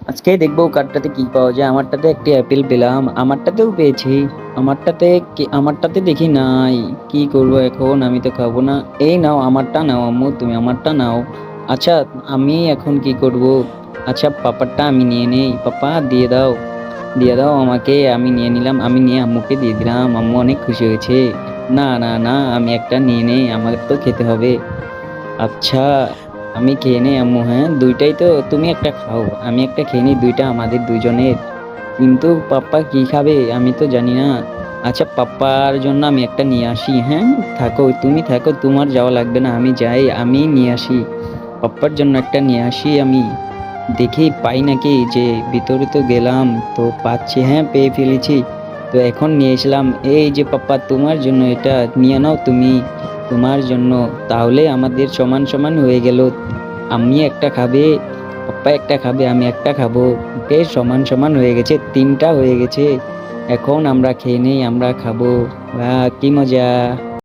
আজকে দেখবো কারটাতে কি পাওয়া যায়। আমারটাতে একটি অ্যাপেল পেলাম, আমারটাতেও পেয়েছি। আমারটাতে দেখি নাই। কি করব এখন? আমি তো খাবো না। এই নাও, আমারটা নাও আম্মু, তুমি আমারটা নাও। আচ্ছা, আমি এখন কি করব? আচ্ছা, পাপারটা আমি নিয়ে নেই। পাপা দিয়ে দাও, দিয়ে দাও আমাকে। আমি নিয়ে নিলাম, আমি নিয়ে আম্মুকে দিয়ে দিলাম। আম্মু অনেক খুশি হয়েছে। না না না, আমি একটা নিয়ে নেই, আমার তো খেতে হবে। আচ্ছা, আমি খেয়ে নেই আম্মু। হ্যাঁ, দুইটাই তো, তুমি একটা খাও, আমি একটা খেয়ে নিই, দুইটা আমাদের দুইজনের। কিন্তু পাপ্পা কি খাবে আমি তো জানি না। আচ্ছা, পাপ্পার জন্য আমি একটা নিয়ে আসি। হ্যাঁ, থাকো, তুমি থাকো, তোমার যাওয়া লাগবে না, আমি যাই, আমি নিয়ে আসি। পাপ্পার জন্য একটা নিয়ে আসি আমি। দেখি পাই নাকি। যে ভিতরে তো গেলাম, তো পাচ্ছি, হ্যাঁ পেয়ে ফেলেছি। তো এখন নিয়ে এসলাম। এই যে পাপ্পা, তোমার জন্য এটা নিয়ে নাও তুমি, তোমার জন্য। তাহলে আমাদের সমান সমান হয়ে গেল। আমি একটা খাবে, পাপ্পা একটা খাবে, আমি একটা খাবো। বেশ সমান সমান হয়ে গেছে, তিনটা হয়ে গেছে। এখন আমরা খেয়ে নেই, আমরা খাবো। কি মজা!